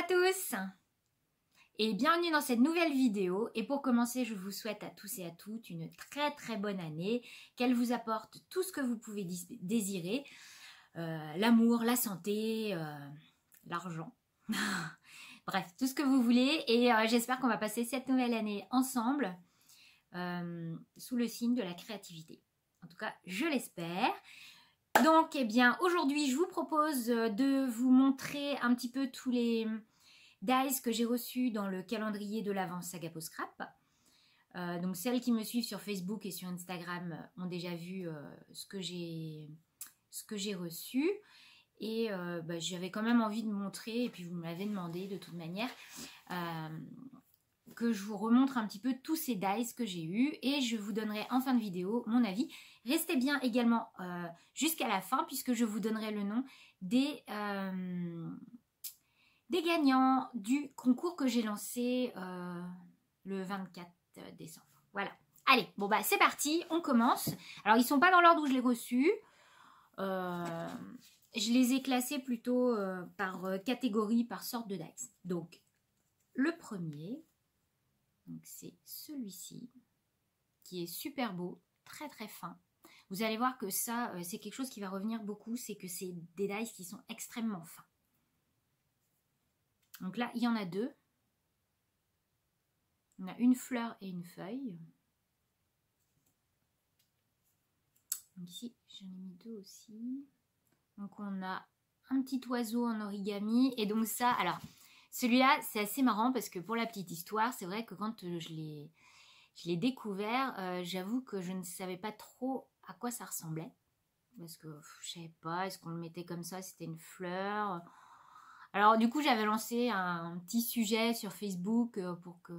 tous et bienvenue dans cette nouvelle vidéo. Et pour commencer, je vous souhaite à tous et à toutes une très bonne année, qu'elle vous apporte tout ce que vous pouvez désirer, l'amour, la santé, l'argent, bref, tout ce que vous voulez. Et j'espère qu'on va passer cette nouvelle année ensemble sous le signe de la créativité. En tout cas, je l'espère. Donc, eh bien, aujourd'hui, je vous propose de vous montrer un petit peu tous les dies que j'ai reçus dans le calendrier de l'Avent Sagapo Scrap. Donc, celles qui me suivent sur Facebook et sur Instagram ont déjà vu ce que j'ai reçu. Et j'avais quand même envie de montrer, et puis vous me l'avez demandé de toute manière, que je vous remontre un petit peu tous ces dies que j'ai eus, et je vous donnerai en fin de vidéo mon avis. Restez bien également jusqu'à la fin, puisque je vous donnerai le nom des gagnants du concours que j'ai lancé le 24 décembre. Voilà. Allez, bon bah c'est parti, on commence. Alors ils sont pas dans l'ordre où je les ai reçus. Je les ai classés plutôt par catégorie, par sorte de dice. Donc le premier, c'est celui-ci, qui est super beau, très fin. Vous allez voir que ça, c'est quelque chose qui va revenir beaucoup, c'est que c'est des dice qui sont extrêmement fins. Donc là, il y en a deux. On a une fleur et une feuille. Donc ici, j'en ai mis deux aussi. Donc on a un petit oiseau en origami. Et donc ça, alors, celui-là, c'est assez marrant parce que pour la petite histoire, c'est vrai que quand je l'ai découvert, j'avoue que je ne savais pas trop à quoi ça ressemblait. Parce que je savais pas, est-ce qu'on le mettait comme ça, c'était une fleur. Alors du coup, j'avais lancé un petit sujet sur Facebook pour que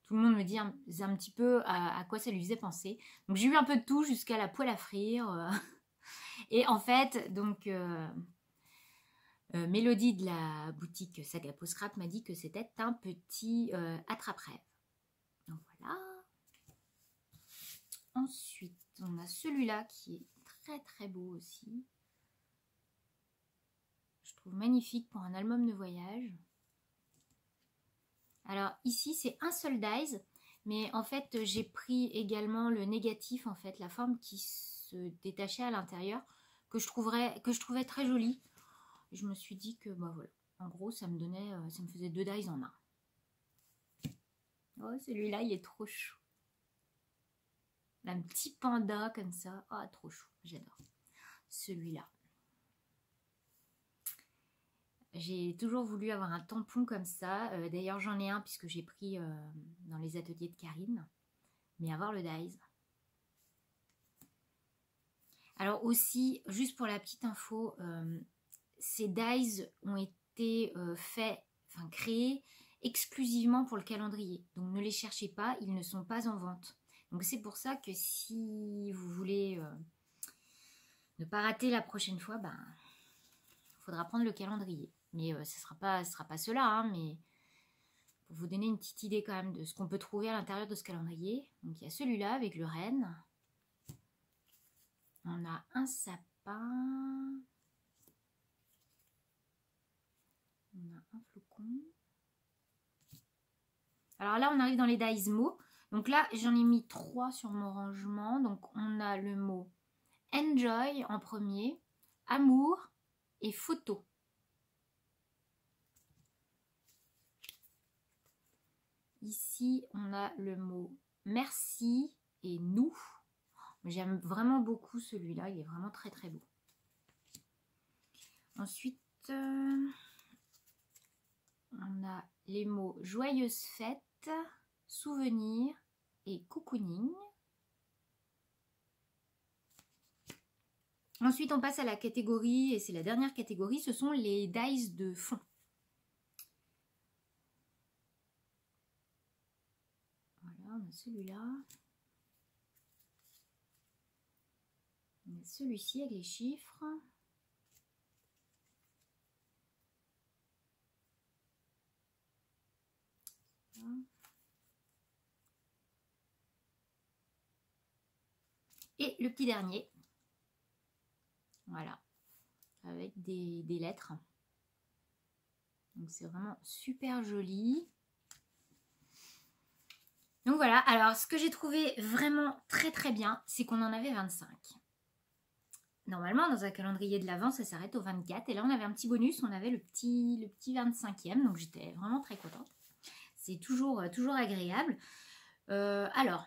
tout le monde me dise un petit peu à quoi ça lui faisait penser. Donc j'ai eu un peu de tout jusqu'à la poêle à frire. Et en fait, donc Mélodie de la boutique Sagapo Scrap m'a dit que c'était un petit attrape-rêve. Donc voilà. Ensuite, on a celui-là qui est très beau aussi. Je trouve magnifique pour un album de voyage. Alors ici, c'est un seul dies, mais en fait, j'ai pris également le négatif, en fait, la forme qui se détachait à l'intérieur, que je trouvais très jolie. Je me suis dit que, bah voilà, en gros, ça me faisait deux dies en un. Oh, celui-là, il est trop chou. Un petit panda comme ça. Oh, trop chou, j'adore. Celui-là. J'ai toujours voulu avoir un tampon comme ça. D'ailleurs, j'en ai un puisque j'ai pris dans les ateliers de Karine. Mais avoir le dies. Alors aussi, juste pour la petite info, ces dies ont été créés exclusivement pour le calendrier. Donc ne les cherchez pas, ils ne sont pas en vente. Donc c'est pour ça que si vous voulez ne pas rater la prochaine fois, il faudra prendre le calendrier. Mais ce sera pas cela, hein, mais pour vous donner une petite idée quand même de ce qu'on peut trouver à l'intérieur de ce calendrier. Donc il y a celui-là avec le renne. On a un sapin. On a un flocon. Alors là, on arrive dans les dies mots. Donc là, j'en ai mis 3 sur mon rangement. Donc on a le mot enjoy en premier, amour et photo. Ici, on a le mot merci et nous. J'aime vraiment beaucoup celui-là, il est vraiment très beau. Ensuite, on a les mots joyeuse fête, souvenir et cocooning. Ensuite, on passe à la catégorie, et c'est la dernière catégorie, ce sont les dies de fond. Voilà, on a celui-là. On a celui-ci avec les chiffres. Et le petit dernier. Voilà. Avec des lettres. Donc c'est vraiment super joli. Donc voilà, alors ce que j'ai trouvé vraiment très très bien, c'est qu'on en avait 25. Normalement, dans un calendrier de l'Avent, ça s'arrête au 24. Et là, on avait un petit bonus, on avait le petit 25e. Donc j'étais vraiment très contente. C'est toujours agréable. Alors,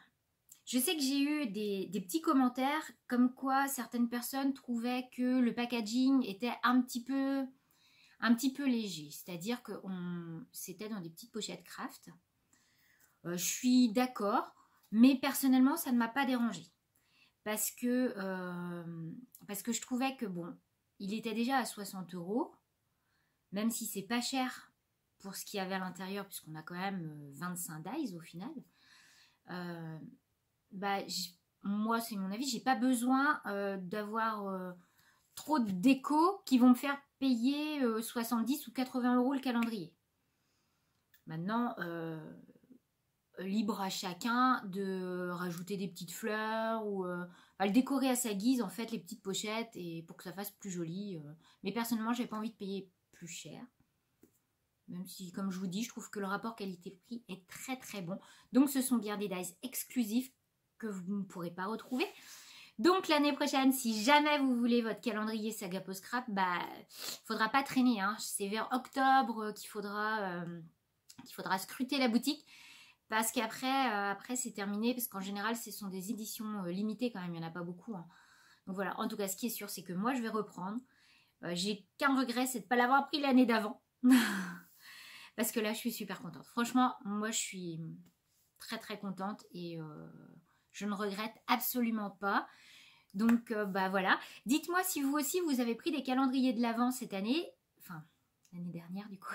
je sais que j'ai eu des petits commentaires comme quoi certaines personnes trouvaient que le packaging était un petit peu léger. C'est-à-dire que c'était dans des petites pochettes craft. Je suis d'accord, mais personnellement, ça ne m'a pas dérangée. Parce que je trouvais que, bon, il était déjà à 60 €, même si c'est pas cher pour ce qu'il y avait à l'intérieur, puisqu'on a quand même 25 dies au final. Moi, c'est mon avis, j'ai pas besoin d'avoir trop de déco qui vont me faire payer 70 ou 80 € le calendrier. Maintenant, libre à chacun de rajouter des petites fleurs ou le décorer à sa guise, en fait, les petites pochettes, et pour que ça fasse plus joli. Mais personnellement, j'ai pas envie de payer plus cher. Même si, comme je vous dis, je trouve que le rapport qualité-prix est très très bon. Donc, ce sont bien des dies exclusifs que vous ne pourrez pas retrouver. Donc, l'année prochaine, si jamais vous voulez votre calendrier Saga Post Scrap, faudra pas traîner. Hein. C'est vers octobre qu'il faudra scruter la boutique. Parce qu'après, c'est terminé. Parce qu'en général, ce sont des éditions limitées quand même. Il n'y en a pas beaucoup. Hein. Donc voilà, en tout cas, ce qui est sûr, c'est que moi, je vais reprendre. J'ai qu'un regret, c'est de ne pas l'avoir pris l'année d'avant. Parce que là, je suis super contente. Franchement, moi, je suis très, très contente. Et je ne regrette absolument pas. Donc, voilà. Dites-moi si vous aussi, vous avez pris des calendriers de l'Avent cette année. Enfin, l'année dernière, du coup.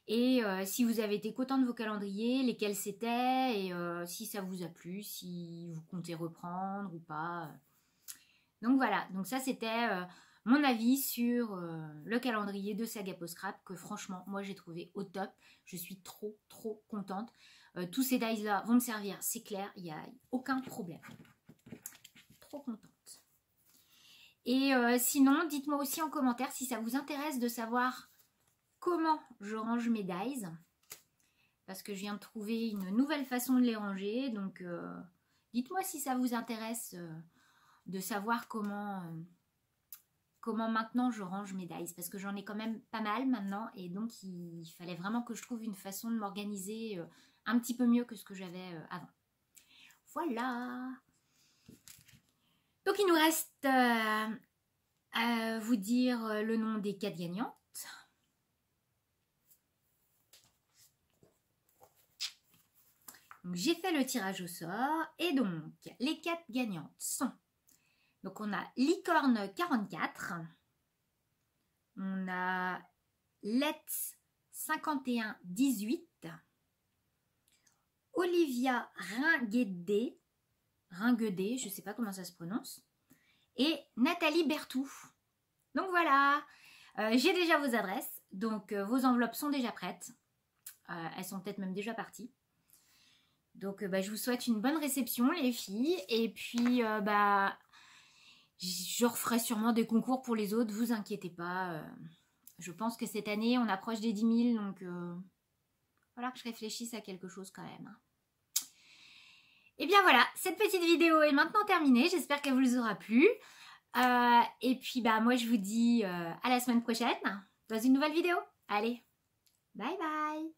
Et si vous avez été content de vos calendriers, lesquels c'était, et si ça vous a plu, si vous comptez reprendre ou pas. Donc voilà, donc ça c'était mon avis sur le calendrier de Saga Post Scrap, que franchement, moi j'ai trouvé au top. Je suis trop contente. Tous ces dies là vont me servir, c'est clair, il n'y a aucun problème. Trop contente. Et sinon, dites-moi aussi en commentaire si ça vous intéresse de savoir comment je range mes dies, parce que je viens de trouver une nouvelle façon de les ranger. Donc dites-moi si ça vous intéresse de savoir comment maintenant je range mes dies, parce que j'en ai quand même pas mal maintenant, et donc il fallait vraiment que je trouve une façon de m'organiser un petit peu mieux que ce que j'avais avant. Voilà. Donc il nous reste à vous dire le nom des 4 gagnantes. J'ai fait le tirage au sort, et donc les 4 gagnantes sont, donc on a Licorne 44, on a Let's 5118, Olivia Ringuedé, je ne sais pas comment ça se prononce, et Nathalie Bertou. Donc voilà, j'ai déjà vos adresses, donc vos enveloppes sont déjà prêtes, elles sont peut-être même déjà parties. Donc je vous souhaite une bonne réception les filles, et puis je referai sûrement des concours pour les autres, vous inquiétez pas. Je pense que cette année on approche des 10 000, donc il va falloir que je réfléchisse à quelque chose quand même. Et bien voilà, cette petite vidéo est maintenant terminée, j'espère qu'elle vous aura plu. Et puis moi je vous dis à la semaine prochaine dans une nouvelle vidéo. Allez, bye bye.